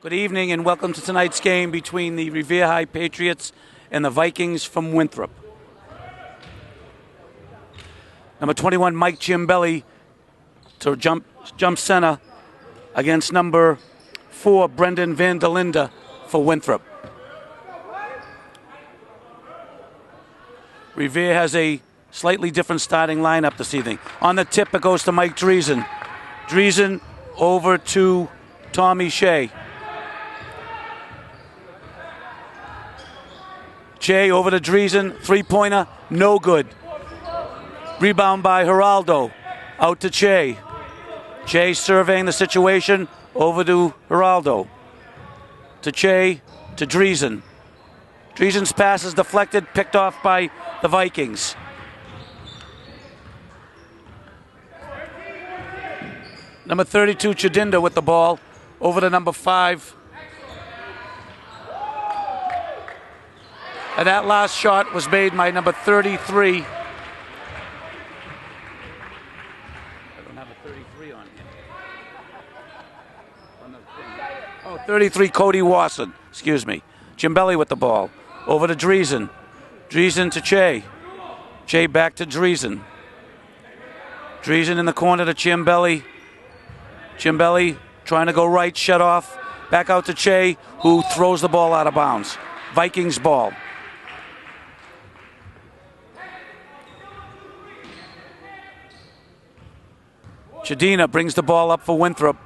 Good evening and welcome to tonight's game between the Revere High Patriots and the Vikings from Winthrop. Number 21, Mike Giambelli, to jump center against number 4, Brendan Van der Linde for Winthrop. Revere has a slightly different starting lineup this evening. On the tip, it goes to Mike Driesen. Driesen over to Tommy Shea. Shea over to Driesen, three-pointer, no good. Rebound by Geraldo, out to Shea. Shea surveying the situation, over to Geraldo. To Shea, to Driesen. Driesen's pass is deflected, picked off by the Vikings. Number 32, Chidinda with the ball, over to number 5. And that last shot was made by number 33. I don't have a 33 on here. 33, Cody Wasson. Excuse me. Giambelli with the ball. Over to Driesen. Driesen to Shea. Shea back to Driesen. Driesen in the corner to Giambelli. Giambelli trying to go right, shut off. Back out to Shea, who throws the ball out of bounds. Vikings ball. Chidinda brings the ball up for Winthrop.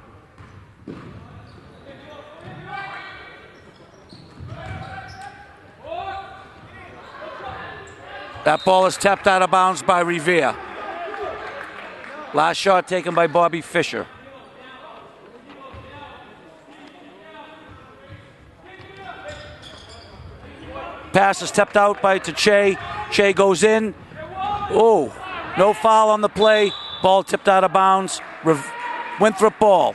That ball is tapped out of bounds by Revere. Last shot taken by Bobby Fisher. Pass is tapped out to Shea. Shea goes in. Oh, no foul on the play. Ball tipped out of bounds. Winthrop ball.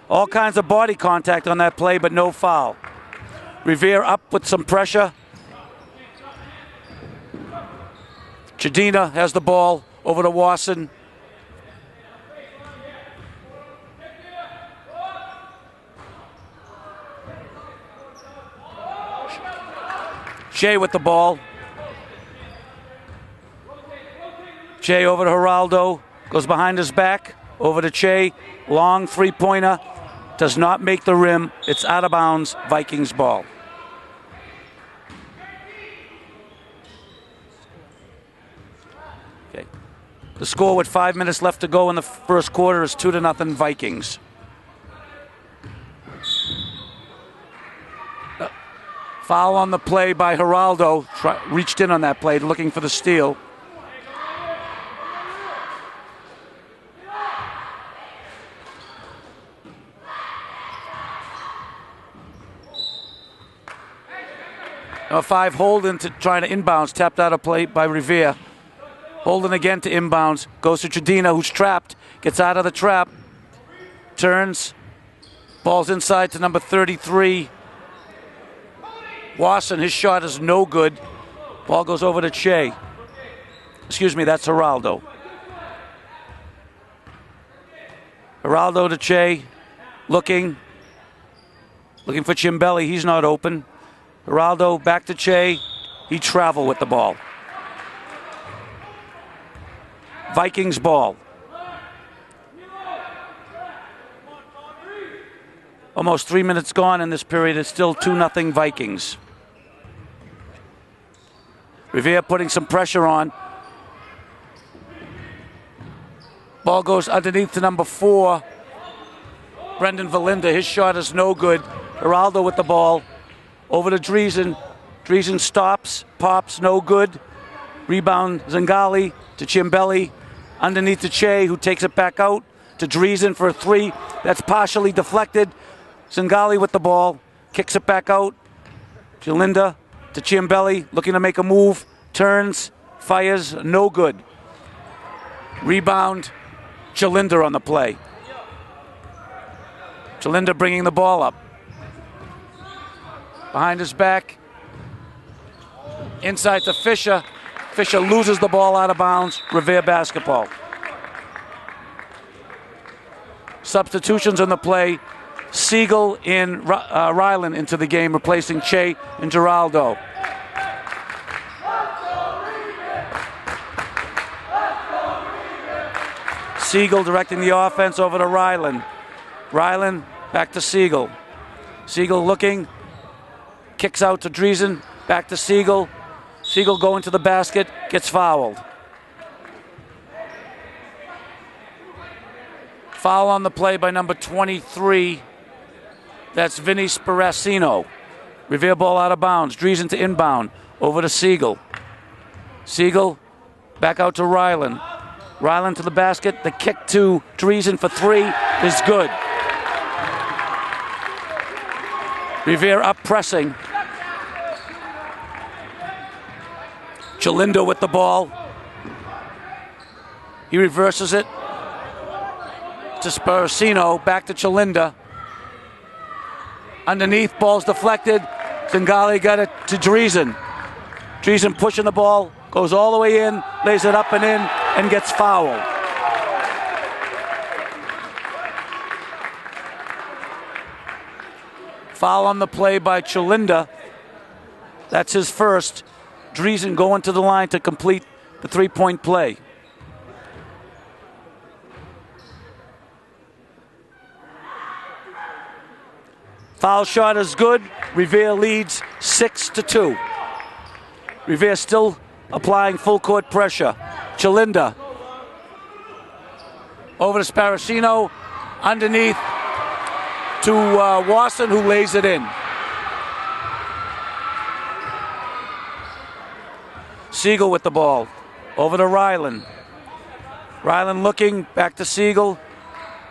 All kinds of body contact on that play, but no foul. Revere up with some pressure. Chidinda has the ball over to Wasson. Shea with the ball. Shea over to Geraldo, goes behind his back, over to Shea, long three-pointer, does not make the rim, it's out of bounds, Vikings ball. Okay. The score with 5 minutes left to go in the first quarter is 2-0 Vikings. Foul on the play by Geraldo, reached in on that play, looking for the steal. Number 5, Holden trying to inbounds, tapped out of play by Revere. Holden again to inbounds, goes to Chidinda, who's trapped, gets out of the trap, turns, ball's inside to number 33. Wasson, his shot is no good. Ball goes over to Shea. Excuse me, that's Geraldo. Geraldo to Shea, looking for Giambelli, he's not open. Geraldo back to Shea. He traveled with the ball. Vikings ball. Almost 3 minutes gone in this period. It's still 2-0 Vikings. Revere putting some pressure on. Ball goes underneath to number 4. Brendan Van der Linde. His shot is no good. Geraldo with the ball. Over to Driesen. Driesen stops, pops, no good. Rebound, Zingali to Giambelli. Underneath to Shea, who takes it back out to Driesen for a 3. That's partially deflected. Zingali with the ball. Kicks it back out. Chidinda to Giambelli, looking to make a move. Turns, fires, no good. Rebound, Chidinda on the play. Chidinda bringing the ball up. Behind his back, inside to Fisher. Fisher loses the ball out of bounds. Revere basketball. Substitutions on the play. Siegel and Ryland into the game, replacing Che and Giraldo. Siegel directing the offense over to Ryland. Ryland back to Siegel. Siegel looking, kicks out to Driesen, back to Siegel. Siegel going to the basket, gets fouled. Foul on the play by number 23. That's Vinny Sparacino. Revere ball out of bounds. Driesen to inbound. Over to Siegel. Siegel back out to Ryland. Ryland to the basket. The kick to Driesen for three is good. Revere up pressing. Chalindo with the ball. He reverses it to Sparacino. Back to Chalinda. Underneath, ball's deflected. Zingali got it to Driesen. Driesen pushing the ball, goes all the way in, lays it up and in, and gets fouled. Foul on the play by Chalinda. That's his first. Driesen going to the line to complete the three-point play. Foul shot is good. Revere leads 6-2. Revere still applying full court pressure. Chalinda over to Sparacino. Underneath to Wasson, who lays it in. Siegel with the ball. Over to Ryland. Ryland looking, back to Siegel.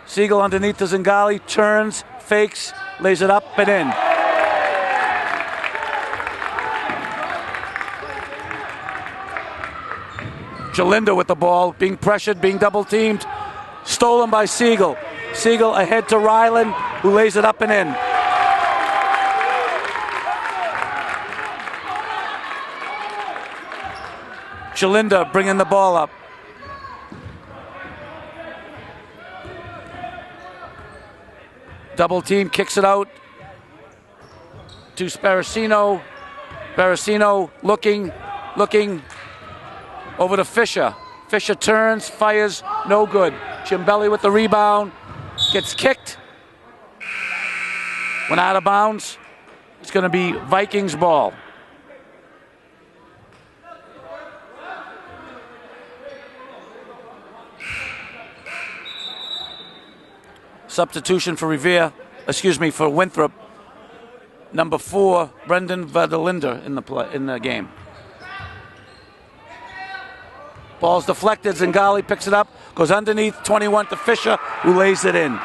Siegel underneath to Zingali, turns, fakes, lays it up and in. Chalinda with the ball, being pressured, being double teamed. Stolen by Siegel. Siegel ahead to Ryland, who lays it up and in. Chalinda bringing the ball up. Double team, kicks it out to Sparacino. Sparacino looking over to Fisher. Fisher turns, fires, no good. Cimbelli with the rebound, gets kicked. Went out of bounds. It's going to be Vikings ball. Substitution for for Winthrop. Number 4, Brendan Vadelinder in the game. Ball's deflected. Zingali picks it up, goes underneath 21 to Fisher, who lays it in.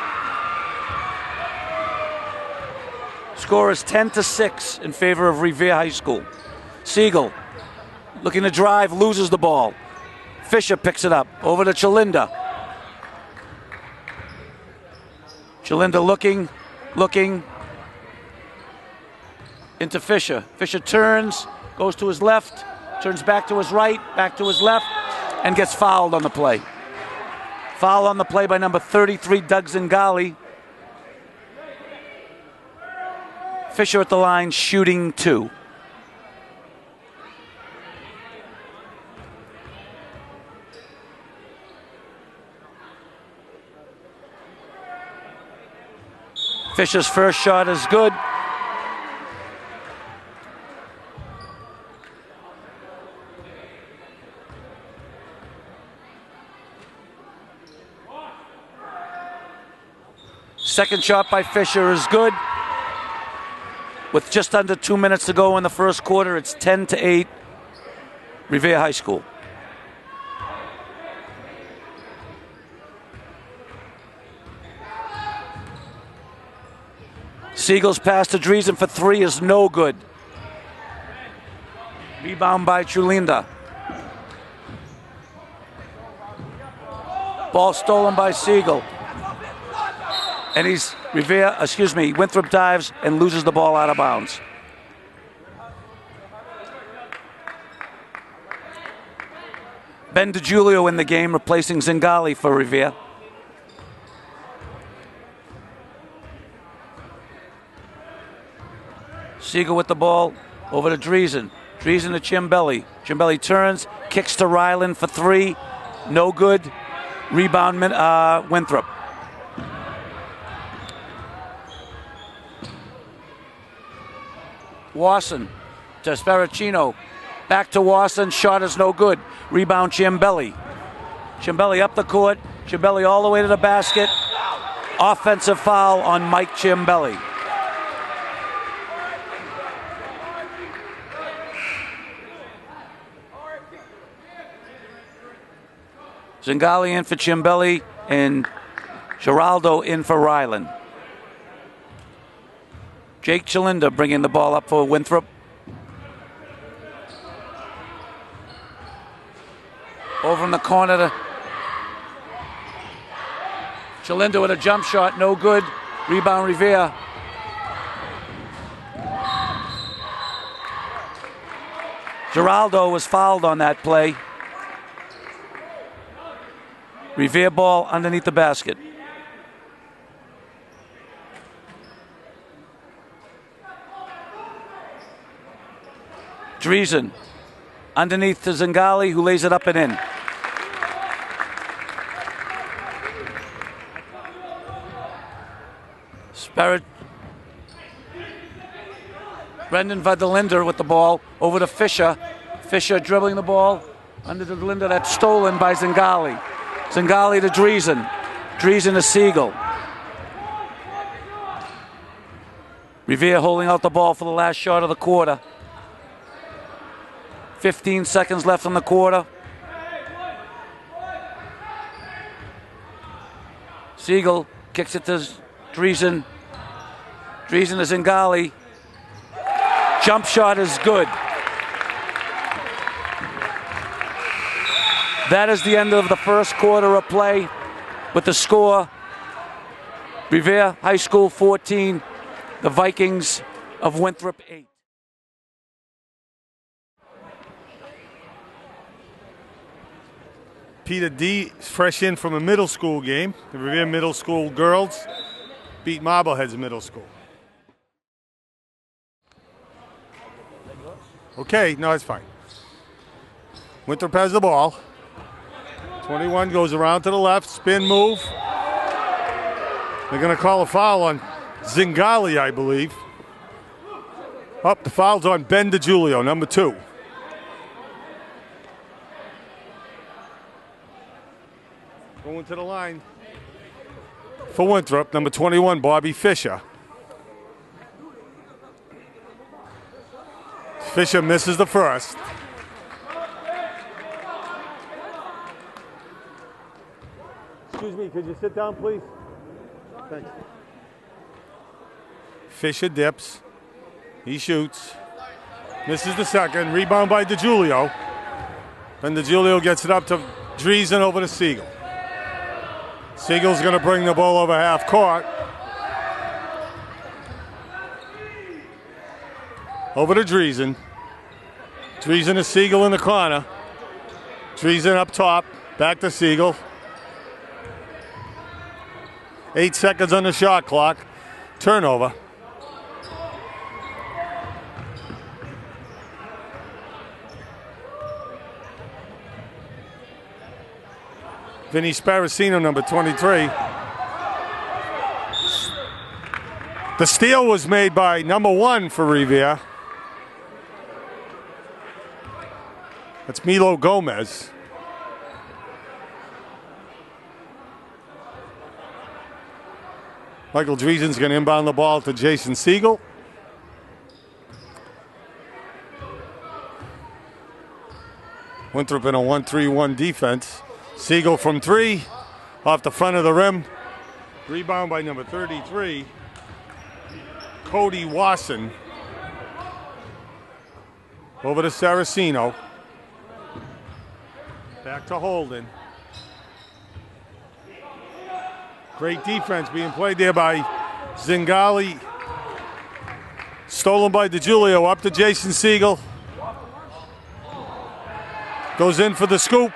Score is 10-6 in favor of Revere High School. Siegel looking to drive, loses the ball. Fisher picks it up, over to Chalinda. Chalinda looking into Fisher. Fisher turns, goes to his left, turns back to his right, back to his left, and gets fouled on the play. Foul on the play by number 33, Doug Zingali. Fisher at the line, shooting 2. Fisher's first shot is good. Second shot by Fisher is good. With just under 2 minutes to go in the first quarter, it's 10-8, Revere High School. Siegel's pass to Driesen for 3 is no good. Rebound by Chalinda. Ball stolen by Siegel. And Winthrop dives and loses the ball out of bounds. Ben DiGiulio in the game, replacing Zingali for Revere. Siegel with the ball over to Driesen. Driesen to Chimbelli. Chimbelli turns, kicks to Ryland for three. No good. Rebound Winthrop. Wasson to Sparacino. Back to Wasson. Shot is no good. Rebound Chimbelli. Chimbelli up the court. Chimbelli all the way to the basket. Offensive foul on Mike Chimbelli. Zingali in for Chimbelli and Giraldo in for Ryland. Jake Chalinda bringing the ball up for Winthrop. Over in the corner to Chalinda with a jump shot, no good. Rebound Revere. Giraldo was fouled on that play. Revere ball underneath the basket. Driesen underneath to Zingali, who lays it up and in. Brendan Vadelinder with the ball over to Fisher. Fisher dribbling the ball under the Linder. That's stolen by Zingali. Zingali to Driesen. Driesen to Siegel. Revere holding out the ball for the last shot of the quarter. 15 seconds left in the quarter. Siegel kicks it to Driesen. Driesen to Zingali. Jump shot is good. That is the end of the first quarter of play with the score. Revere High School 14, the Vikings of Winthrop 8. Peter D. fresh in from a middle school game. The Revere Middle School girls beat Marblehead's middle school. Okay, no, it's fine. Winthrop has the ball. 21 goes around to the left, spin move. They're going to call a foul on Zingali, I believe. The foul's on Ben DiGiulio, number 2. Going to the line for Winthrop, number 21, Bobby Fisher. Fisher misses the first. Excuse me, could you sit down, please? Thanks. Fisher dips. He shoots. Misses the second. Rebound by DiGiulio. Then DiGiulio gets it up to Driesen over to Siegel. Siegel's going to bring the ball over half court. Over to Driesen. Driesen to Siegel in the corner. Driesen up top. Back to Siegel. 8 seconds on the shot clock. Turnover. Vinny Sparacino, number 23. The steal was made by number 1 for Revere. That's Milo Gomez. Michael Driesen's going to inbound the ball to Jason Siegel. Winthrop in a 1-3-1 defense. Siegel from 3, off the front of the rim. Rebound by number 33, Cody Wasson. Over to Saracino. Back to Holden. Great defense being played there by Zingali. Stolen by DiGiulio, up to Jason Siegel. Goes in for the scoop.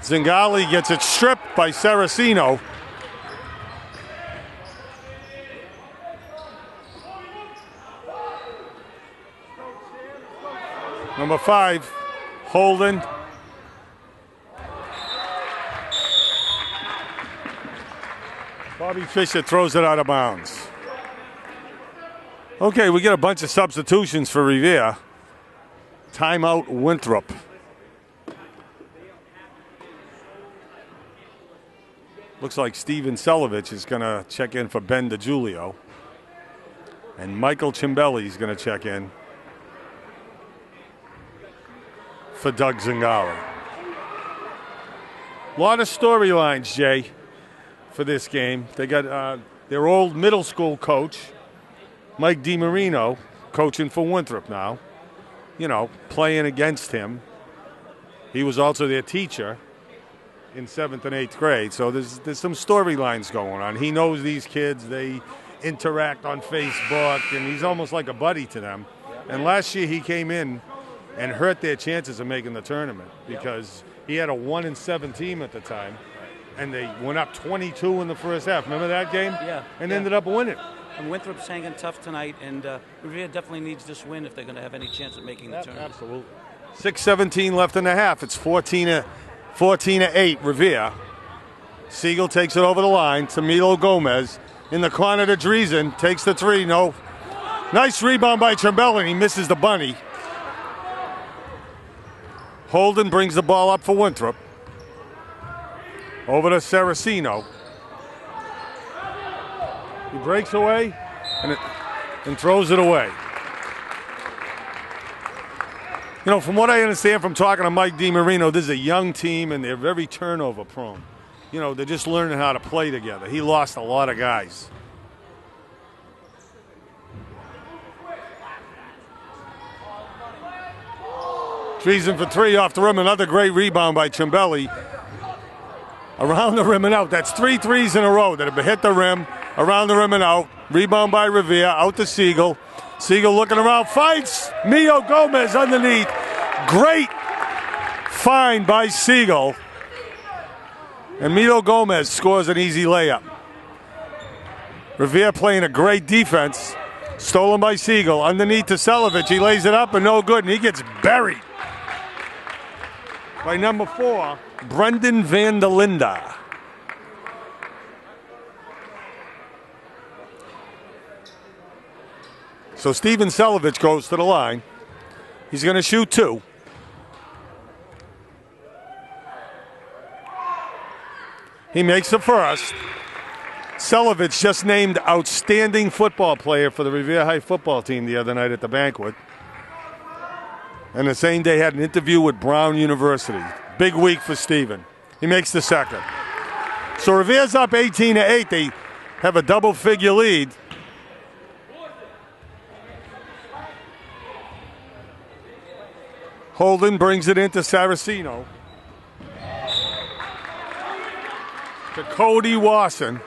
Zingali gets it stripped by Saracino. Number 5, Holden. Bobby Fischer throws it out of bounds. Okay, we get a bunch of substitutions for Revere. Timeout Winthrop. Looks like Steven Selovich is going to check in for Ben DiGiulio. And Michael Cimbelli is going to check in for Doug Zingaro. A lot of storylines, Jay, for this game. They got their old middle school coach, Mike DiMarino, coaching for Winthrop now. You know, playing against him. He was also their teacher in 7th and 8th grade. So there's some storylines going on. He knows these kids. They interact on Facebook, and he's almost like a buddy to them. And last year he came in and hurt their chances of making the tournament because he had a 1-7 team at the time, and they went up 22 in the first half. Remember that game? Yeah. And ended up winning. And Winthrop's hanging tough tonight, and Revere definitely needs this win if they're going to have any chance of making the tournament. Absolutely. 6:17 left in the half. It's 14-8 Revere. Siegel takes it over the line to Milo Gomez. In the corner to Driesen. Takes the 3. No. Nice rebound by Cimbelli. He misses the bunny. Holden brings the ball up for Winthrop. Over to Saracino. He breaks away and throws it away. You know, from what I understand from talking to Mike DiMarino, this is a young team and they're very turnover prone. You know, they're just learning how to play together. He lost a lot of guys. Driesen for 3 off the rim. Another great rebound by Cimbelli. Around the rim and out. That's 3 threes in a row that have hit the rim. Around the rim and out. Rebound by Revere. Out to Siegel. Siegel looking around. Fights. Mio Gomez underneath. Great find by Siegel. And Milo Gomez scores an easy layup. Revere playing a great defense. Stolen by Siegel. Underneath to Selovich. He lays it up and no good. And he gets buried by number 4, Brendan Van der Linde. So Steven Selovich goes to the line. He's going to shoot 2. He makes the first. Selovich just named outstanding football player for the Revere High football team the other night at the banquet. And the same day had an interview with Brown University. Big week for Steven. He makes the second. So Revere's up 18-8. They have a double-figure lead. Holden brings it into Saracino. To Cody Wasson.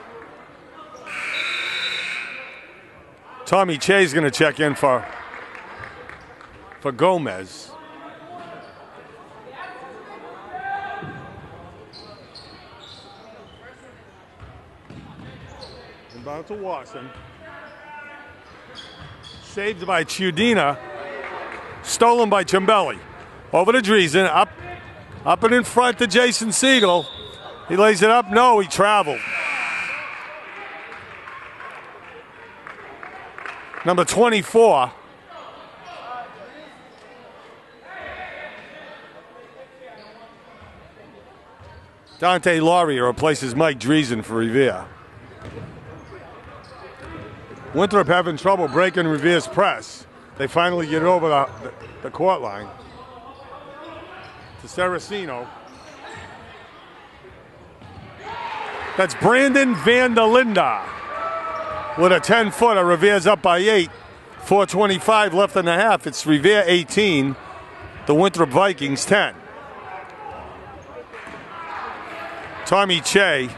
Tommy Che's going to check in for Gomez. Inbound to Wasson. Saved by Chiudina. Stolen by Cimbelli. Over to Driesen. Up and in front to Jason Siegel. He lays it up. No, he traveled. Number 24. Dante Laurier replaces Mike Driesen for Revere. Winthrop having trouble breaking Revere's press. They finally get over the court line. To Saracino. That's Brandon Van der Linde with a 10-footer. Revere's up by 8. 4:25 left in the half. It's Revere 18, the Winthrop Vikings 10. Tommy Che,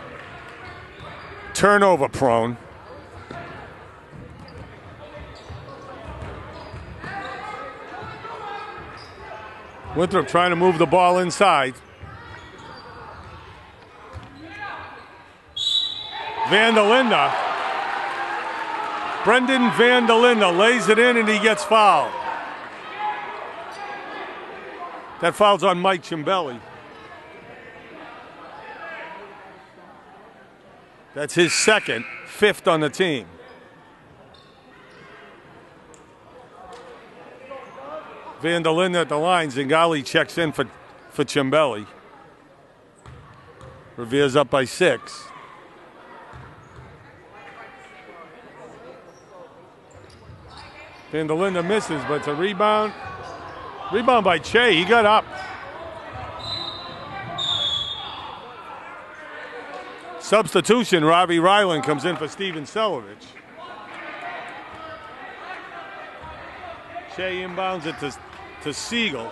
turnover prone. Winthrop trying to move the ball inside. Van der Linde. Brendan Van der Linde lays it in and he gets fouled. That foul's on Mike Cimbelli. That's his second, 5th on the team. Van der Linde at the line. Zingali checks in for Cimbelli. Revere's up by 6. Van der Linde misses, but it's a rebound. Rebound by Che. He got up. Substitution, Robbie Ryland comes in for Steven Selovich. Che inbounds it to Siegel.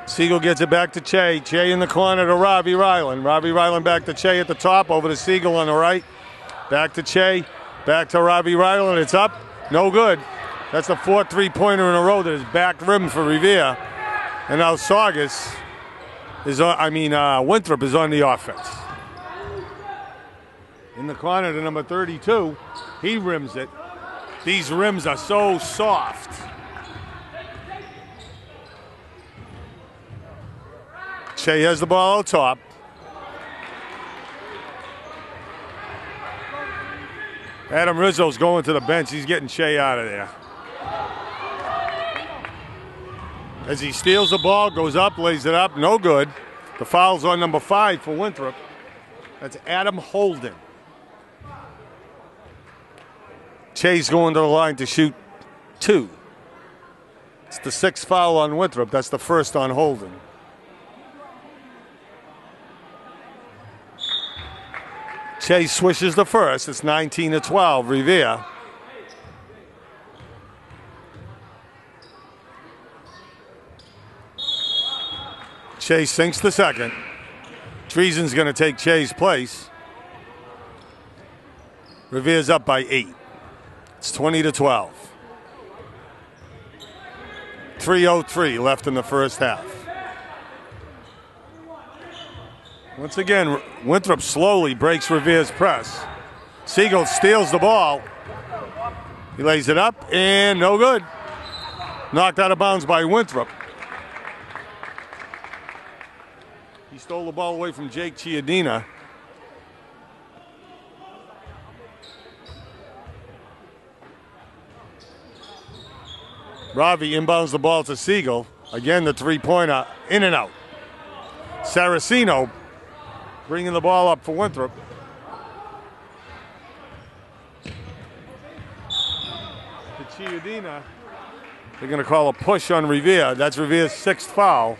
Siegel gets it back to Che. Che in the corner to Robbie Ryland. Robbie Ryland back to Che at the top, over to Siegel on the right. Back to Che, back to Robbie Ryland. It's up, no good. That's the 4th three-pointer in a row that is back rim for Revere. And now Saugus is on, Winthrop is on the offense. In the corner to number 32, he rims it. These rims are so soft. Che has the ball out top. Adam Rizzo's going to the bench. He's getting Che out of there. As he steals the ball, goes up, lays it up, no good. The foul's on number 5 for Winthrop. That's Adam Holden. Che's going to the line to shoot 2. It's the 6th foul on Winthrop. That's the 1st on Holden. Che swishes the 1st. It's 19-12, Revere. Che sinks the 2nd. Treason's going to take Che's place. Revere's up by 8. It's 20-12. 3:03 left in the first half. Once again, Winthrop slowly breaks Revere's press. Siegel steals the ball. He lays it up, and no good. Knocked out of bounds by Winthrop. He stole the ball away from Jake Chiodina. Ravi inbounds the ball to Siegel. Again, the three-pointer, in and out. Saraceno bringing the ball up for Winthrop. To Chiodina. They're going to call a push on Revere. That's Revere's 6th foul.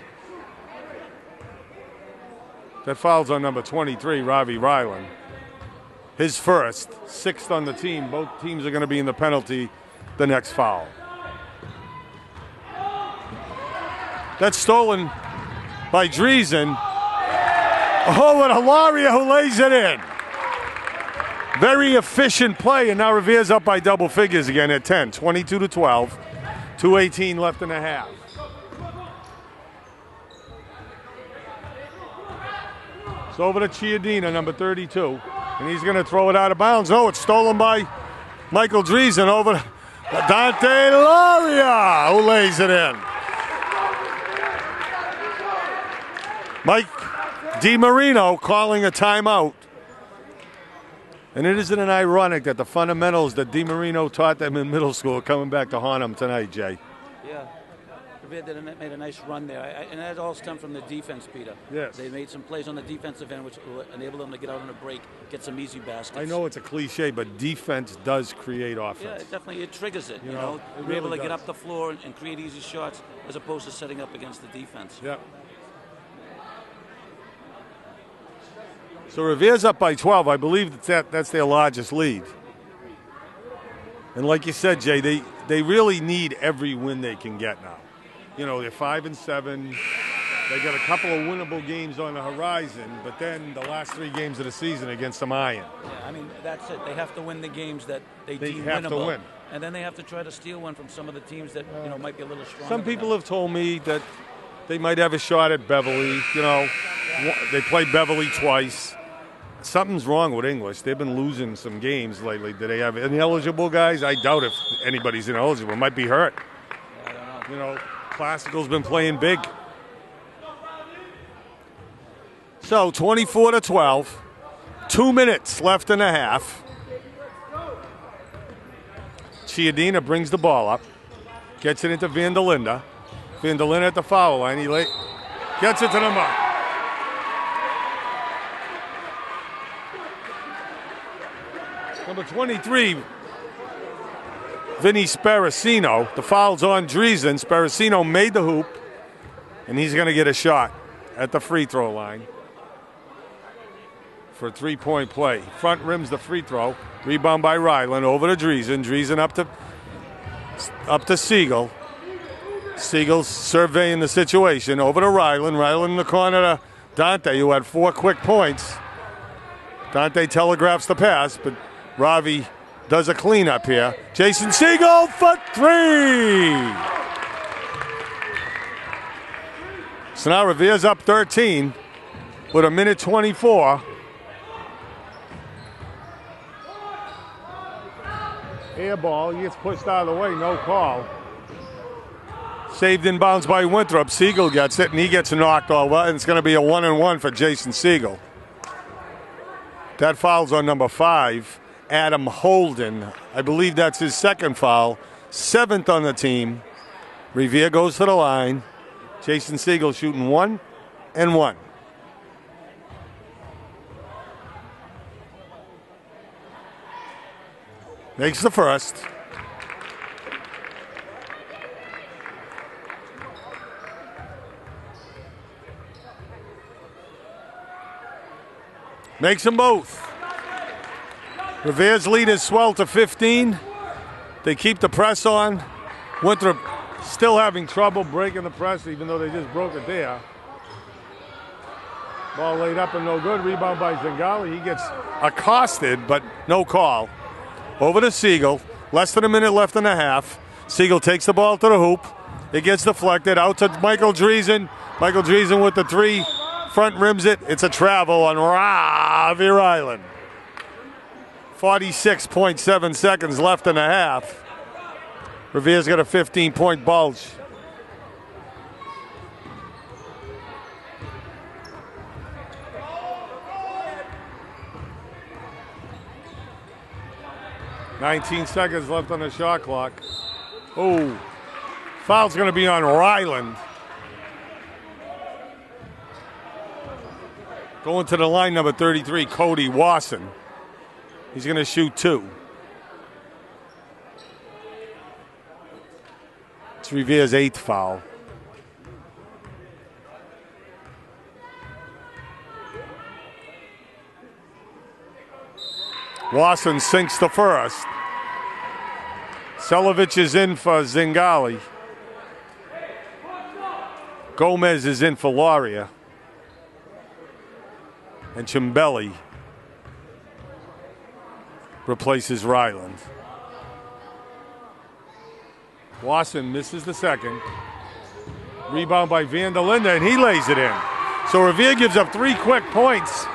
That foul's on number 23, Robbie Ryland. His 1st, 6th on the team. Both teams are going to be in the penalty the next foul. That's stolen by Driesen. Oh, and Hilaria who lays it in. Very efficient play, and now Revere's up by double figures again at 10. 22-12. 2:18 left in the half. It's over to Chiodina, number 32. And he's going to throw it out of bounds. No, it's stolen by Michael Driesen over to Dante Hilaria, who lays it in. Mike DiMarino calling a timeout. And isn't it ironic that the fundamentals that DiMarino taught them in middle school are coming back to haunt them tonight, Jay? Yeah. Revere made a nice run there. And that all stemmed from the defense, Peter. Yes. They made some plays on the defensive end which enabled them to get out on a break, get some easy baskets. I know it's a cliche, but defense does create offense. Yeah, definitely. It triggers it. You know, know? it We're able really to get does. up the floor and create easy shots as opposed to setting up against the defense. Yep. So Revere's up by 12. I believe that's their largest lead. And like you said, Jay, they really need every win they can get now. You know, they're 5-7. They got a couple of winnable games on the horizon, but then the last 3 games of the season against some iron. Yeah, I mean, that's it. They have to win the games that they deem have winnable. to win. And then they have to try to steal one from some of the teams that, might be a little stronger. Some people have told me that they might have a shot at Beverly. You know, they played Beverly twice. Something's wrong with English. They've been losing some games lately. Do they have ineligible guys? I doubt if anybody's ineligible. Might be hurt. I don't know. You know, Classical's been playing big. So 24-12. 2 minutes left in the half. Chiodina brings the ball up. Gets it into Van der Linde. Van der Linde at the foul line. He gets it to the mark. Number 23, Vinny Sparacino. The foul's on Driesen. Sparacino made the hoop, and he's going to get a shot at the free throw line for a three-point play. Front rims the free throw. Rebound by Ryland over to Driesen. Driesen up to Siegel. Siegel's surveying the situation. Over to Ryland. Ryland in the corner to Dante, who had 4 quick points. Dante telegraphs the pass, but Ravi does a cleanup here. Jason Siegel for 3. So now Revere's up 13 with 1:24. Air ball, he gets pushed out of the way, no call. Saved in bounds by Winthrop. Siegel gets it, and he gets knocked all well, and it's going to be a 1-and-1 for Jason Siegel. That foul's on number 5, Adam Holden. I believe that's his second foul. 7th on the team. Revere goes to the line. Jason Siegel shooting 1-and-1. Makes the first. Makes them both. Revere's lead is swelled to 15. They keep the press on. Winthrop still having trouble breaking the press, even though they just broke it there. Ball laid up and no good. Rebound by Zingali. He gets accosted, but no call. Over to Siegel. Less than a minute left in the half. Siegel takes the ball to the hoop. It gets deflected out to Michael Driesen. Michael Driesen with the 3. Front rims it. It's a travel on Revere Island. 46.7 seconds left in the half. Revere's got a 15-point bulge. $19 seconds left on the shot clock. Oh, foul's going to be on Ryland. Going to the line, number 33, Cody Wasson. He's going to shoot 2. It's Revere's 8th foul. Wasson sinks the first. Selovich is in for Zingali. Gomez is in for Lauria. And Cimbelli replaces Ryland. Wasson misses the second. Rebound by Van der Linde, and he lays it in. So Revere gives up 3 quick points.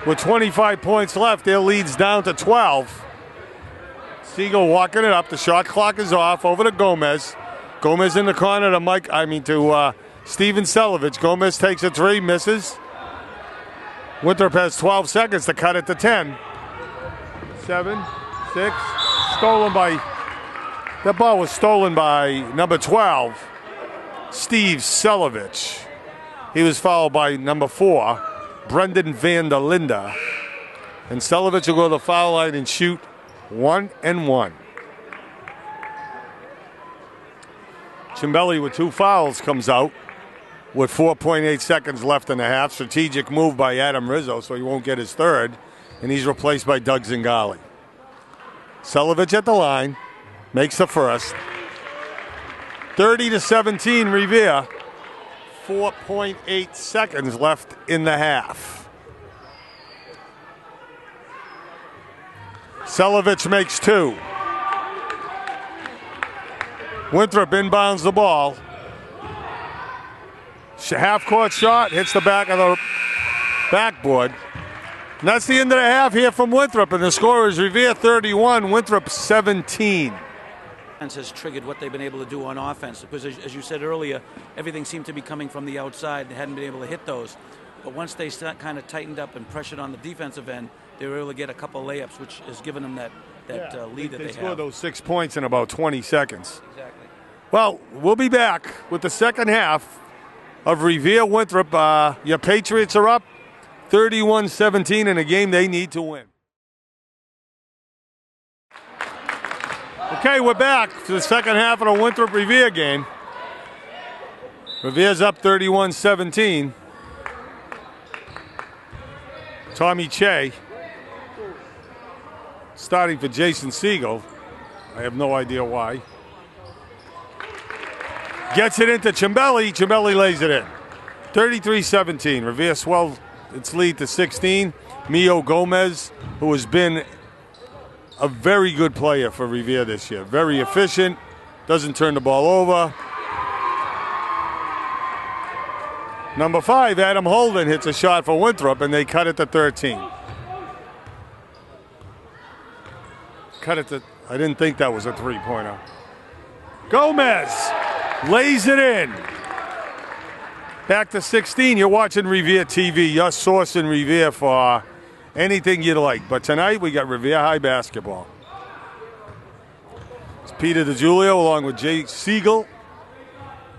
With 25 points left, their lead's down to 12. Siegel walking it up. The shot clock is off. Over to Gomez. Gomez in the corner to Steven Selovich. Gomez takes a 3, misses. Winthrop has 12 seconds to cut it to 10. 7, 6, stolen by. That ball was stolen by number 12, Steve Selovich. He was fouled by number 4, Brendan Van der Linde. And Selovich will go to the foul line and shoot 1-and-1. Cimbelli with 2 fouls comes out with 4.8 seconds left in the half. Strategic move by Adam Rizzo, so he won't get his 3rd. And he's replaced by Doug Zingali. Selovich at the line. Makes the first. 30-17 Revere. 4.8 seconds left in the half. Selovich makes 2. Winthrop inbounds the ball. Half-court shot, hits the back of the backboard. And that's the end of the half here from Winthrop, and the score is Revere 31, Winthrop 17. has triggered what they've been able to do on offense. Because as you said earlier, everything seemed to be coming from the outside. They hadn't been able to hit those. But once they kind of tightened up and pressured on the defensive end, they were able to get a couple layups, which has given them that lead that they have. They scored those 6 points in about 20 seconds. Exactly. Well, we'll be back with the second half of Revere Winthrop. Your Patriots are up 31-17 in a game they need to win. Okay, we're back to the second half of the Winthrop Revere game. Revere's up 31-17. Tommy Che starting for Jason Siegel. I have no idea why. Gets it into Cimbelli. Cimbelli lays it in. 33-17. Revere swelled its lead to 16. Mio Gomez, who has been a very good player for Revere this year. Very efficient. Doesn't turn the ball over. Number 5, Adam Holden, hits a shot for Winthrop, and they cut it to 13. Cut it to, I didn't think that was a three-pointer. Gomez lays it in. Back to 16. You're watching Revere TV, your source in Revere for anything you'd like. But tonight we got Revere High basketball. It's Peter DiGiulio along with Jay Siegel,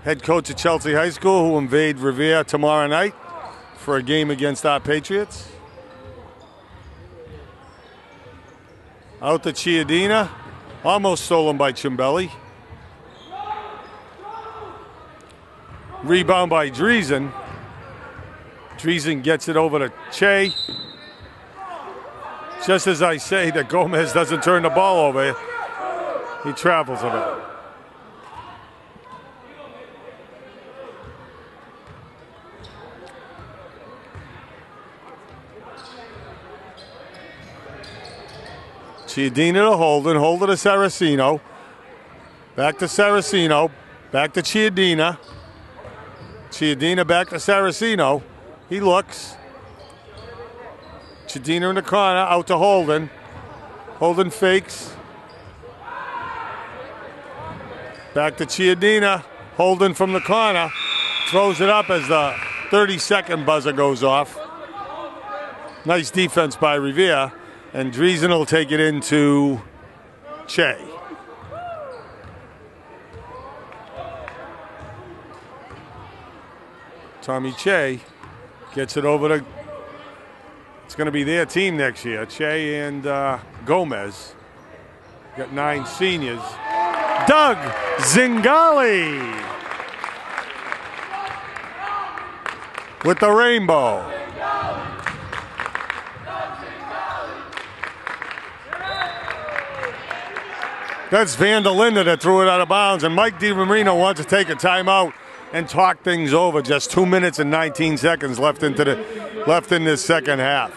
head coach at Chelsea High School, who invade Revere tomorrow night for a game against our Patriots. Out to Chiodina, almost stolen by Cimbelli. Rebound by Driesen. Driesen gets it over to Che. Just as I say that Gomez doesn't turn the ball over, he travels with it. Chiodina to Holden, Holden to Saraceno. Back to Saraceno, back to Chiodina. Chiodina back to Saraceno. He looks. Chiodina in the corner, out to Holden. Holden fakes. Back to Chiodina. Holden from the corner. Throws it up as the 30-second buzzer goes off. Nice defense by Revere. And Driesen will take it into Che. Tommy Che gets it over to, it's going to be their team next year. Che and Gomez. Got 9 seniors. Doug Zingali with the rainbow. That's Van der Linde that threw it out of bounds, and Mike DiMarino wants to take a timeout and talk things over. Just 2 minutes and 19 seconds left in this second half.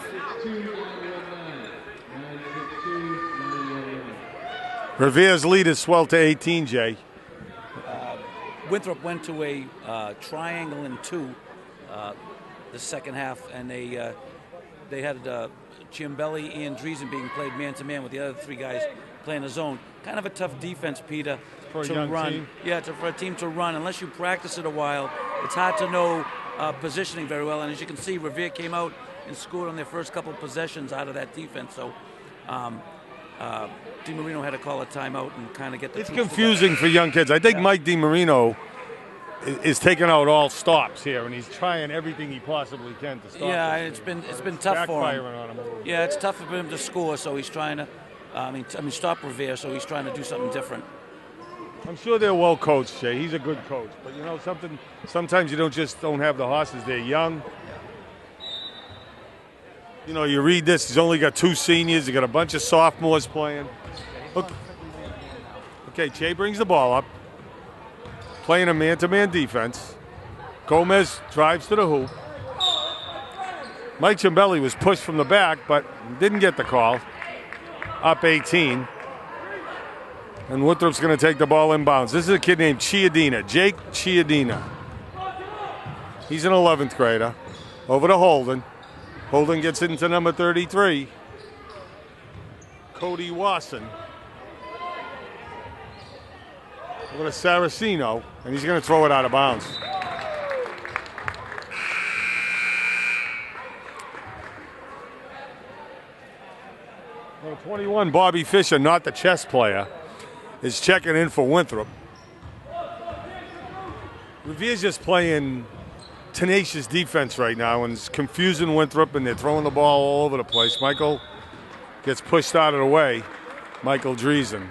Revere's lead is swelled to 18, Jay. Winthrop went to a triangle and 2 the second half, and they had Cimbelli and Driesen being played man-to-man with the other 3 guys playing the zone. Kind of a tough defense, Peter, to run. Team. Yeah, for a team to run. Unless you practice it a while, it's hard to know positioning very well. And as you can see, Revere came out and scored on their first couple of possessions out of that defense. So DiMarino had to call a timeout and kind of get the. It's confusing for young kids. I think Mike DiMarino is taking out all stops here, and he's trying everything he possibly can to stop. Yeah, it's been tough for him. On him. Yeah, it's tough for him to score, so he's trying to. Stop Revere, so he's trying to do something different. I'm sure they're well coached, Jay. He's a good coach, but you know something. Sometimes you don't have the horses. They're young. You know, you read this. He's only got 2 seniors. He got a bunch of sophomores playing. Okay, Che brings the ball up, playing a man-to-man defense. Gomez drives to the hoop. Mike Cimbelli was pushed from the back, but didn't get the call. Up 18. And Winthrop's going to take the ball inbounds. This is a kid named Chiodina, Jake Chiodina. He's an 11th grader. Over to Holden. Holden gets into number 33. Cody Wasson. Over to Saraceno, and he's going to throw it out of bounds. Well, 21, Bobby Fischer, not the chess player, is checking in for Winthrop. Revere's just playing tenacious defense right now, and it's confusing Winthrop, and they're throwing the ball all over the place. Michael gets pushed out of the way. Michael Driesen.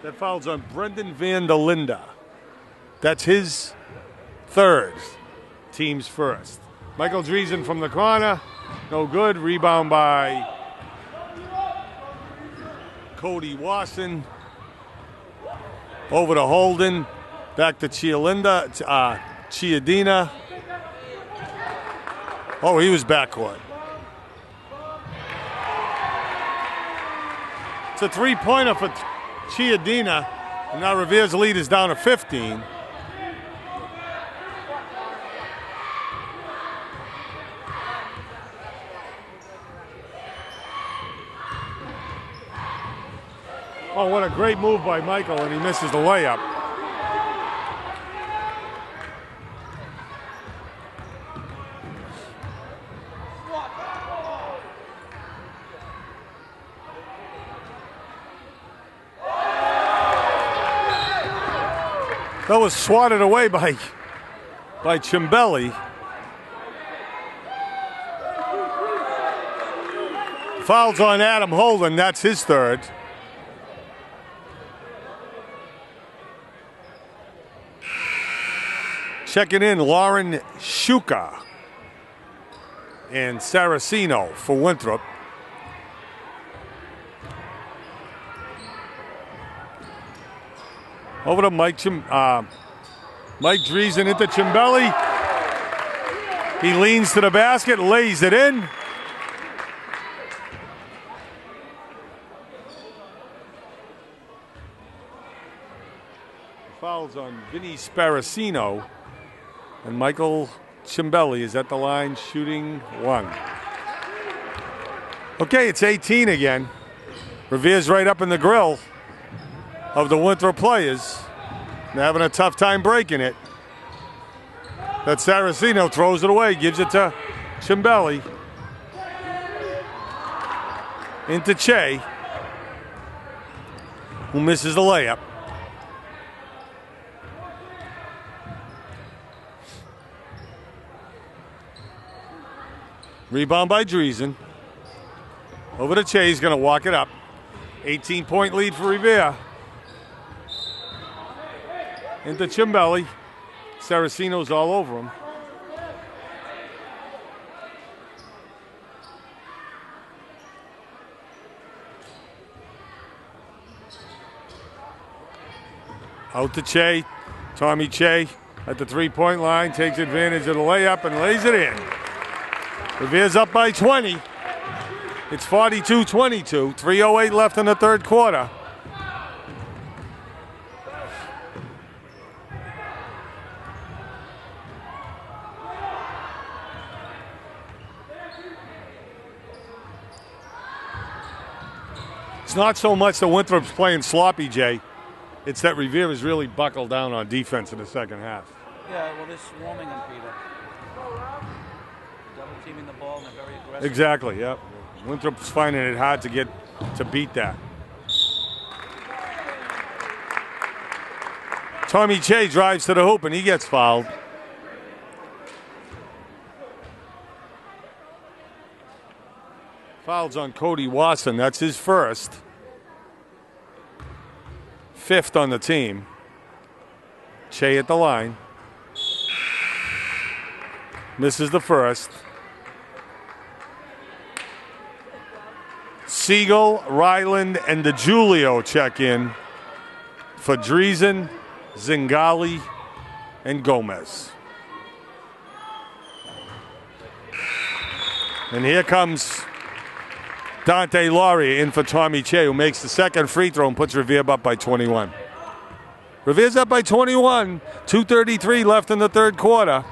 That foul's on Brendan Van der Linde. That's his third, team's first. Michael Driesen from the corner, no good. Rebound by Cody Wasson. Over to Holden, back to Chiadina. Oh, he was backcourt. It's a three-pointer for Chiadina, and now Revere's lead is down to 15. Oh, what a great move by Michael, and he misses the layup. That was swatted away by Cimbelli. Fouls on Adam Holden, that's his third. Checking in, Lauren Shuka and Saraceno for Winthrop. Over to Mike Driesen into Cimbelli. He leans to the basket, lays it in. Fouls on Vinny Sparacino. And Michael Cimbelli is at the line shooting one. Okay, it's 18 again. Revere's right up in the grill of the Winthrop players. They're having a tough time breaking it. That Saraceno throws it away, gives it to Cimbelli. Into Che, who misses the layup. Rebound by Driesen. Over to Che, he's going to walk it up. 18-point lead for Revere. Into Cimbelli. Saraceno's all over him. Out to Che. Tommy Che at the three-point line, takes advantage of the layup and lays it in. Revere's up by 20. It's 42-22. 3:08 left in the third quarter. It's not so much that Winthrop's playing sloppy, Jay. It's that Revere has really buckled down on defense in the second half. Yeah, well, they're swarming him, Peter. Double-teaming the ball and they're very aggressive. Exactly, yep. Winthrop's finding it hard to beat that. Tommy Che drives to the hoop and he gets fouled. Fouls on Cody Wasson. That's his first. Fifth on the team. Che at the line. Misses the first. Siegel, Ryland, and DeGiulio check in for Driesen, Zingali, and Gomez. And here comes Dante Laurie in for Tommy Che, who makes the second free throw and puts Revere up by 21. Revere's up by 21. 2:33 left in the third quarter.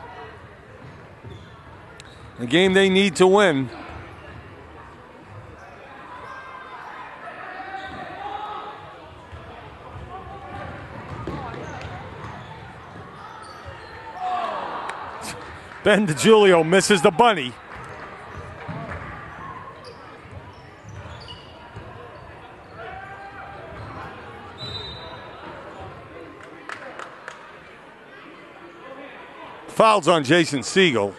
A game they need to win. Ben DiGiulio misses the bunny. Fouls on Jason Siegel.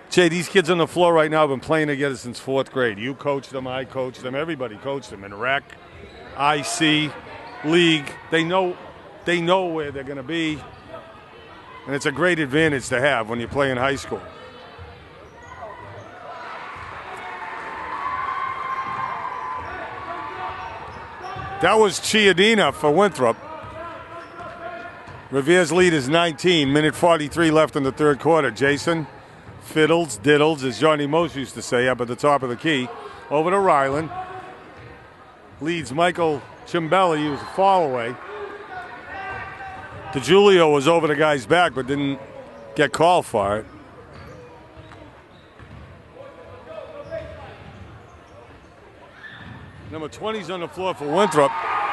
Jay, these kids on the floor right now have been playing together since 4th grade. You coached them, I coached them, everybody coached them in rec, IC, league. They know where they're going to be, and it's a great advantage to have when you play in high school. That was Chiodina for Winthrop. Revere's lead is 19, minute 43 left in the 3rd quarter. Jason fiddles, diddles, as Johnny Most used to say, up at the top of the key. Over to Ryland. Leads Michael Cimbelli, he was a fall away. DiGiulio was over the guy's back but didn't get called for it. Number 20's on the floor for Winthrop,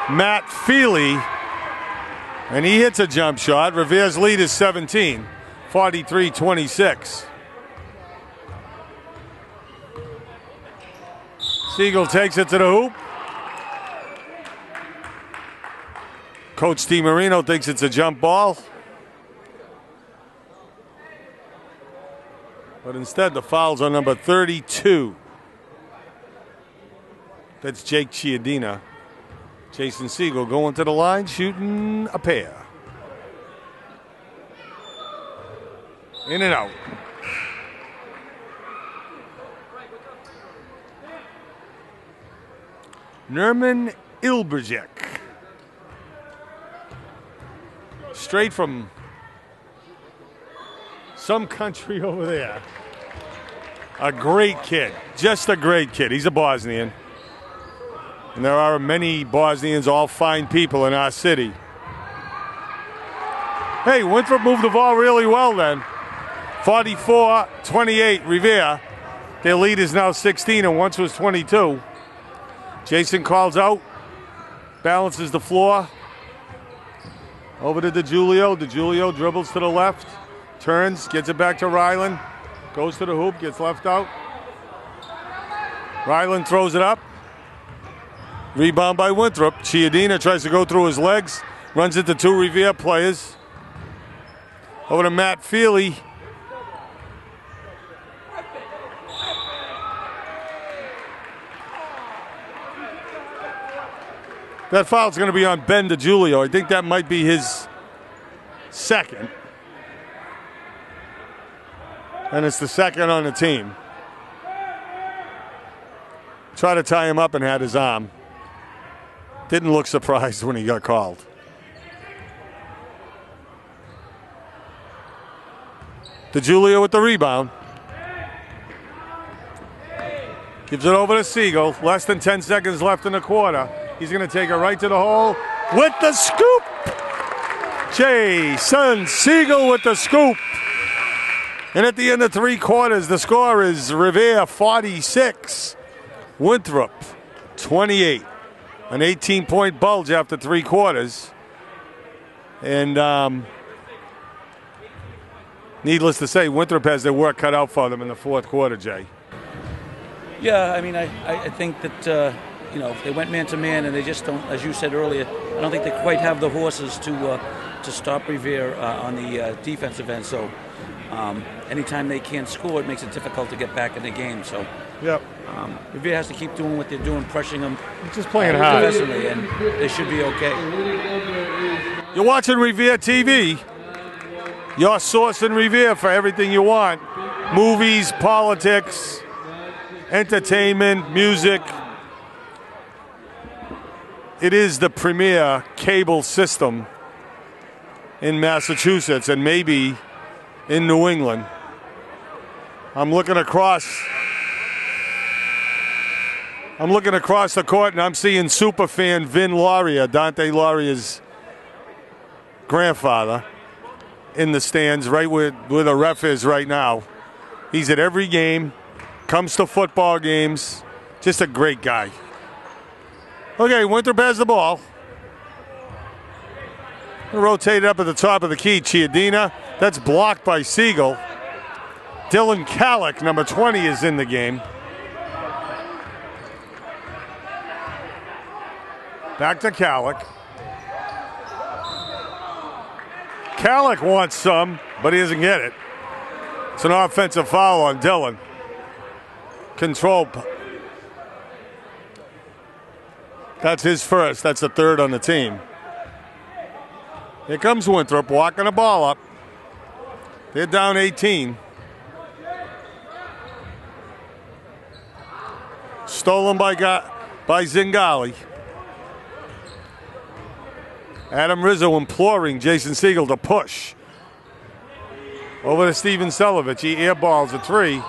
Matt Feely. And he hits a jump shot. Revere's lead is 17, 43-26. Siegel takes it to the hoop. Coach DiMarino thinks it's a jump ball. But instead, the foul's on number 32. That's Jake Chiodina. Jason Siegel going to the line, shooting a pair. In and out. Nerman Ilberjek. Straight from some country over there. A great kid. Just a great kid. He's a Bosnian. And there are many Bosnians, all fine people in our city. Hey, Winthrop moved the ball really well then. 44-28, Revere. Their lead is now 16 and once was 22. Jason calls out, balances the floor. Over to DiGiulio. DiGiulio dribbles to the left, turns, gets it back to Ryland, goes to the hoop, gets left out. Ryland throws it up. Rebound by Winthrop. Chiodina tries to go through his legs, runs into 2 Revere players. Over to Matt Feely. That foul's going to be on Ben DiGiulio. I think that might be his second. And it's the second on the team. Tried to tie him up and had his arm. Didn't look surprised when he got called. DiGiulio with the rebound. Gives it over to Siegel. Less than 10 seconds left in the quarter. He's going to take it right to the hole with the scoop. Jason Siegel with the scoop. And at the end of 3 quarters, the score is Revere 46, Winthrop 28. An 18-point bulge after 3 quarters. And needless to say, Winthrop has their work cut out for them in the 4th quarter, Jay. Yeah, I mean, I think that, if they went man-to-man and they just don't, as you said earlier, I don't think they quite have the horses to stop Revere on the defensive end. So anytime they can't score, it makes it difficult to get back in the game. So yep. Revere has to keep doing what they're doing, pressuring them. Just playing hard. Defensively, and they should be okay. You're watching Revere TV. Your source in Revere for everything you want. Movies, politics, entertainment, music. It is the premier cable system in Massachusetts and maybe in New England. I'm looking across the court and I'm seeing superfan Vin Lauria, Dante Lauria's grandfather, in the stands right where the ref is right now. He's at every game, comes to football games, just a great guy. Okay, Winthrop has the ball. Rotated up at the top of the key, Chiodina. That's blocked by Siegel. Dylan Kallick, number 20, is in the game. Back to Kallick. Kallick wants some, but he doesn't get it. It's an offensive foul on Dylan. Control. That's his first. That's the third on the team. Here comes Winthrop walking the ball up. They're down 18. Stolen by Zingali. Adam Rizzo imploring Jason Siegel to push. Over to Steven Selovich. He airballs a three.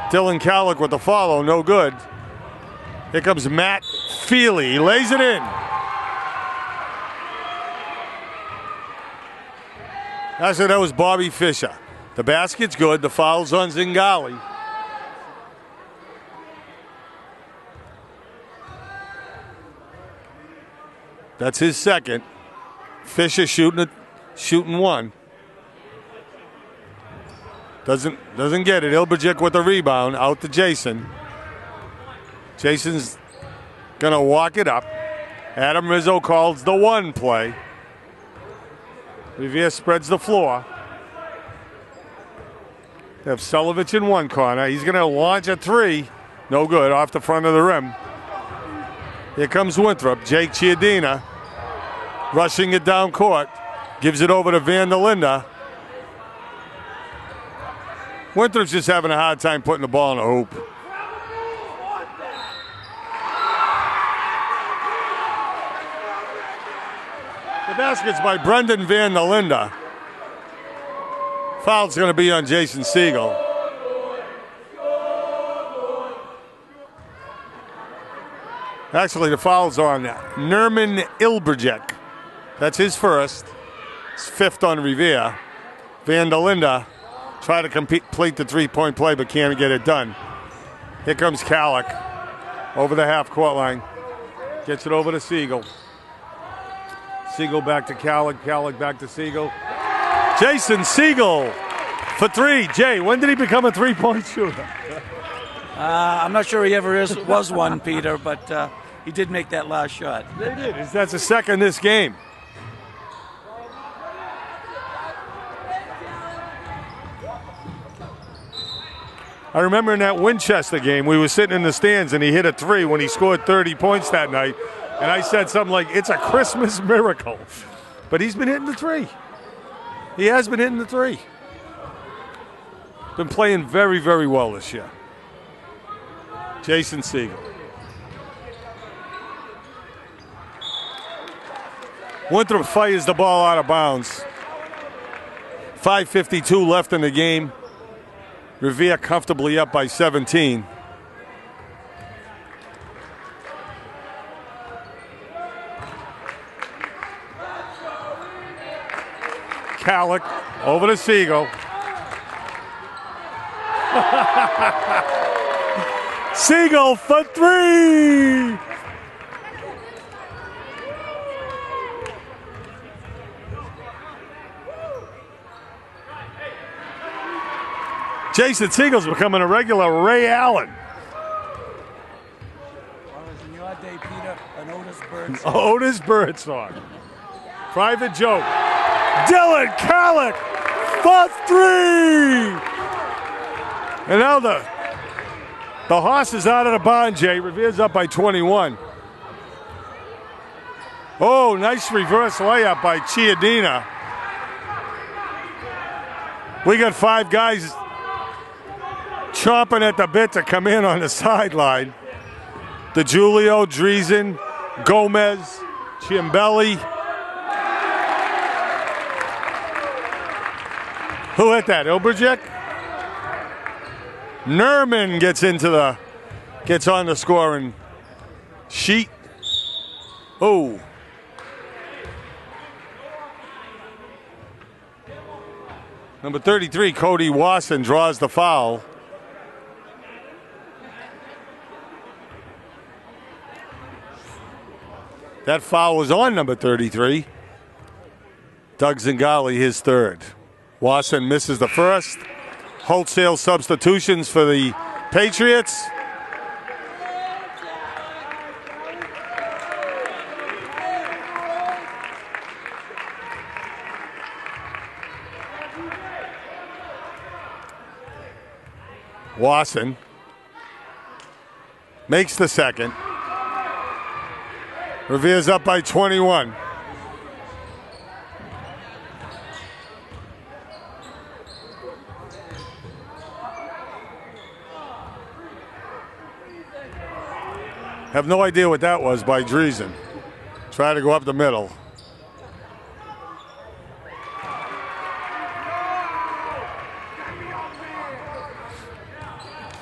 Dylan Kallick with the follow. No good. Here comes Matt Feely. He lays it in. I said that was Bobby Fischer. The basket's good. The foul's on Zingali. That's his second. Fisher shooting one. Doesn't get it. Ilberjic with the rebound. Out to Jason. Jason's gonna walk it up. Adam Rizzo calls the one play. Revere spreads the floor. They have Selovich in one corner. He's gonna launch a three. No good. Off the front of the rim. Here comes Winthrop. Jake Chiodina rushing it down court. Gives it over to Van der Linde. Winthrop's just having a hard time putting the ball in the hoop. The basket's by Brendan Van der Linde. Foul's going to be on Jason Siegel. Actually, the foul's on Nerman Ilberjic. That's his first. It's fifth on Revere. Van der Linde try to complete the three-point play, but can't get it done. Here comes Kallick over the half-court line. Gets it over to Siegel. Siegel back to Kallick. Kallick back to Siegel. Jason Siegel for three. Jay, when did he become a three-point shooter? I'm not sure he ever was one, Peter, but he did make that last shot. They did. That's the second this game. I remember in that Winchester game, we were sitting in the stands and he hit a three when he scored 30 points that night. And I said something like, it's a Christmas miracle. But he's been hitting the three. He has been hitting the three. Been playing very, very well this year. Jason Siegel. Winthrop fires the ball out of bounds. 5:52 left in the game. Revere comfortably up by 17. Kallick over to Siegel. Siegel for three. Jason Siegel's becoming a regular Ray Allen. Well, it's in your day, Peter, an Otis Bird song. Otis Bird song. Private joke. Dylan Kallick for three. And now the horse is out of the barn, Jay. Revere's up by 21. Oh, nice reverse layup by Chiodina. We got five guys chomping at the bit to come in on the sideline. DeGiulio, Driesen, Gomez, Ciambelli. Who hit that? Ilberjic? Nerman gets on the scoring sheet. Oh. Number 33, Cody Wasson, draws the foul. That foul was on number 33. Doug Zingali, his third. Wasson misses the first. Wholesale substitutions for the Patriots. Wasson makes the second. Revere's up by 21. Have no idea what that was by Driesen. Try to go up the middle.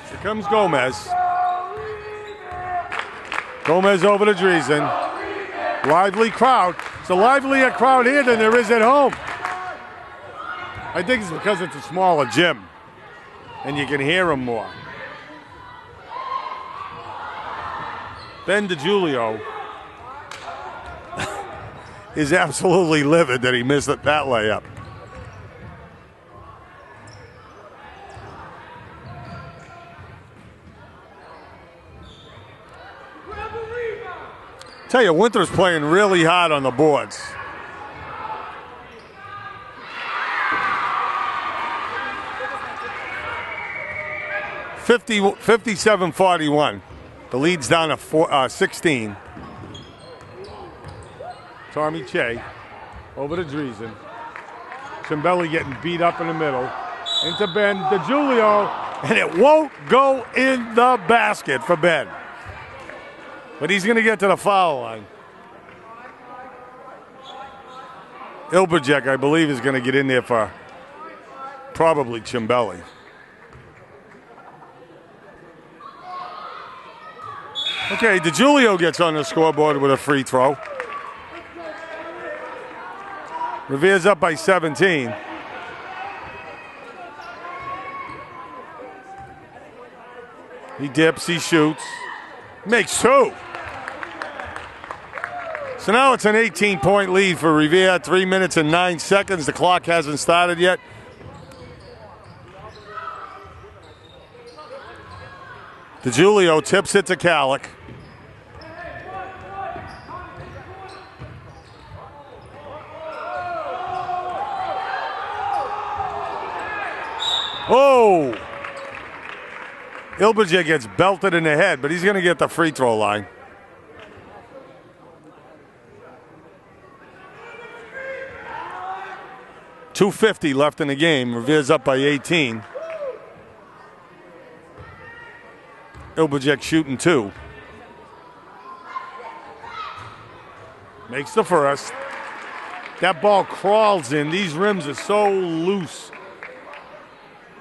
Here comes Gomez. Gomez over to Driesen. Lively crowd. It's a livelier crowd here than there is at home. I think it's because it's a smaller gym and you can hear them more. Ben DiGiulio is absolutely livid that he missed that layup. Tell you, Winthrop's playing really hard on the boards. $50, 57-41. The lead's down to 16. Tommy Che over to Driesen. Cimbelli getting beat up in the middle. Into Ben DiGiulio, and it won't go in the basket for Ben. But he's going to get to the foul line. Ilberjek, I believe, is going to get in there for probably Cimbelli. Okay, DiGiulio gets on the scoreboard with a free throw. Revere's up by 17. He dips, he shoots, makes two. So now it's an 18-point lead for Revere, 3 minutes and 9 seconds. The clock hasn't started yet. DiGiulio tips it to Calic. Oh! Ilberjek gets belted in the head, but he's going to get the free throw line. .250 left in the game. Revere's up by 18. Ilberjek shooting two. Makes the first. That ball crawls in. These rims are so loose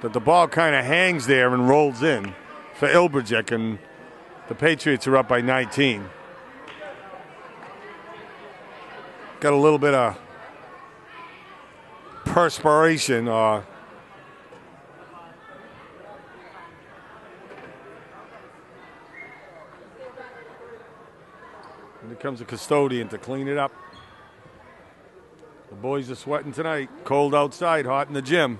that the ball kind of hangs there and rolls in for Ilberjek, and the Patriots are up by 19. Got a little bit of perspiration. And here comes a custodian to clean it up. The boys are sweating tonight. Cold outside, hot in the gym.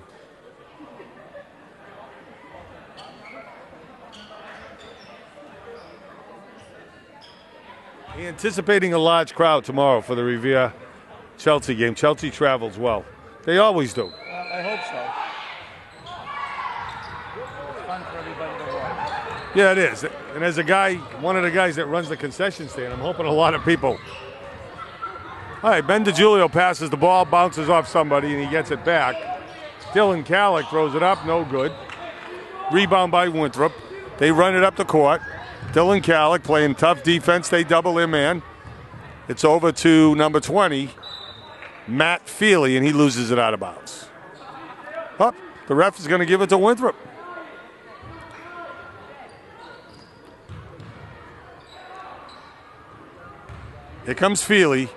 Anticipating a large crowd tomorrow for the Revere-Chelsea game. Chelsea travels well. They always do. I hope so. It's fun for everybody to watch. Yeah, it is. And as a guy, one of the guys that runs the concession stand, I'm hoping a lot of people. All right, Ben DiGiulio passes the ball, bounces off somebody, and he gets it back. Dylan Calic throws it up, no good. Rebound by Winthrop. They run it up the court. Dylan Calic playing tough defense. They double their man. It's over to number 20, Matt Feely, and he loses it out of bounds. Oh, the ref is going to give it to Winthrop. Here comes Feely.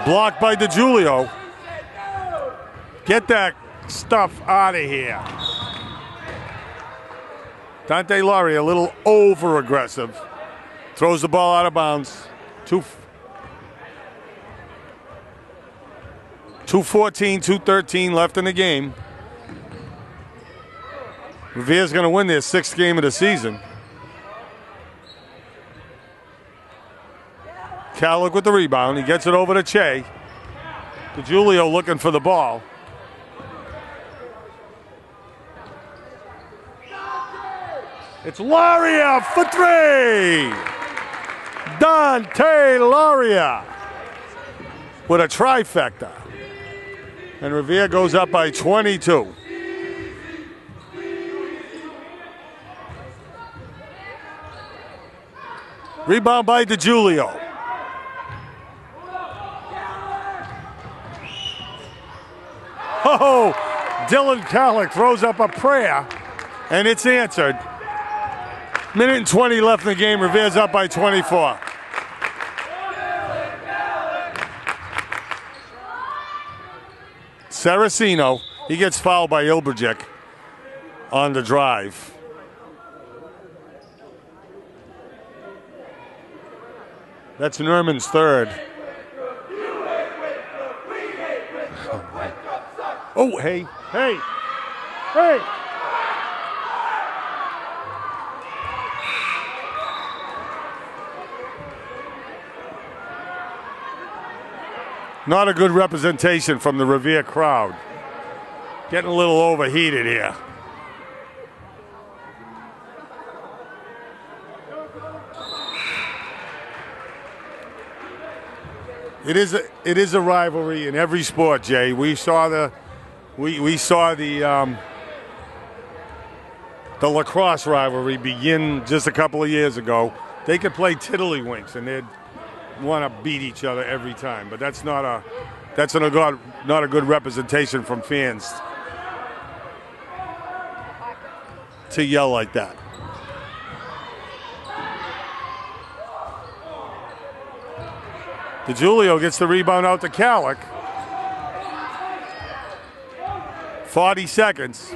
Blocked by DiGiulio. Get that stuff out of here. Dante Laurie a little over-aggressive. Throws the ball out of bounds. 2:14, 2:13 left in the game. Revere's going to win their 6th game of the season. Calic with the rebound. He gets it over to Che. DeGiulio looking for the ball. It's Laria for 3. Dante Laria with a trifecta. And Revere goes up by 22. Rebound by DeGiulio. Oh, Dylan Calic throws up a prayer, and it's answered. Minute and 20 left in the game. Revere's up by 24. Saraceno, he gets fouled by Ilberjic on the drive. That's Nerman's 3rd. Oh, hey. Not a good representation from the Revere crowd. Getting a little overheated here. It is a rivalry in every sport, Jay. We saw the lacrosse rivalry begin just a couple of years ago. They could play tiddlywinks and they'd want to beat each other every time, but that's not a good representation from fans to yell like that. DeGiulio gets the rebound out to Calic. 40 seconds.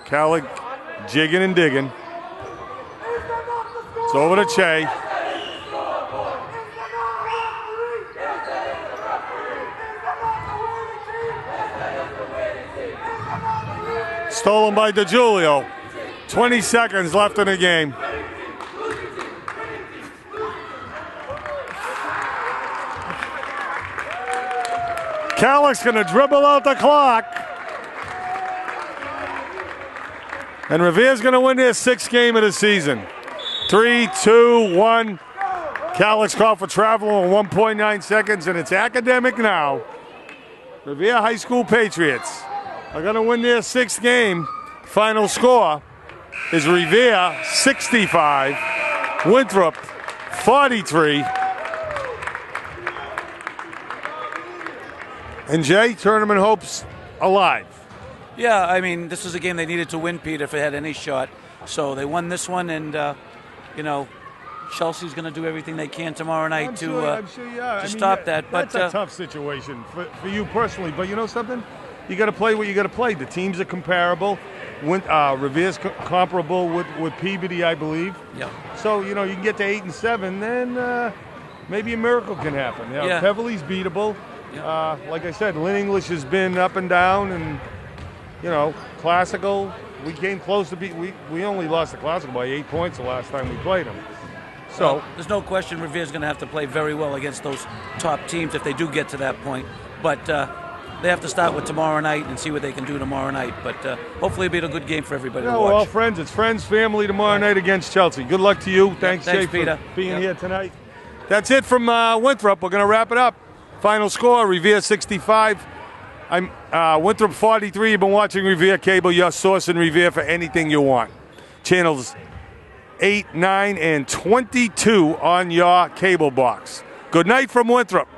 Calic jigging and digging. It's over to Che. Stolen by DeGiulio. 20 seconds left in the game. Calic's going to dribble out the clock. And Revere's going to win their 6th game of the season. 3, 2, 1. Calic's called for travel in 1.9 seconds, and it's academic now. Revere High School Patriots are going to win their 6th game. Final score is Revere 65, Winthrop 43. And Jay, tournament hopes alive. Yeah, I mean, this was a game they needed to win, Pete, if it had any shot. So they won this one, and, Chelsea's going to do everything they can tomorrow night to stop that. But that's a tough situation for you personally. But you know something? You got to play what you got to play. The teams are comparable. Revere's comparable with Peabody, I believe. Yeah. So, you can get to 8 and 7, then maybe a miracle can happen. Peverly's beatable. Yeah. Like I said, Lynn English has been up and down, and Classical. We came close to beat. We only lost the Classical by 8 points the last time we played them. So there's no question Revere's going to have to play very well against those top teams if they do get to that point. But they have to start with tomorrow night and see what they can do tomorrow night. But hopefully it'll be a good game for everybody to watch. We're all friends. It's friends, family tomorrow night against Chelsea. Good luck to you. Thanks, Jay, Peter, for being here tonight. That's it from Winthrop. We're going to wrap it up. Final score, Revere 65. Winthrop 43. You've been watching Revere Cable, your source in Revere for anything you want. Channels 8, 9, and 22 on your cable box. Good night from Winthrop.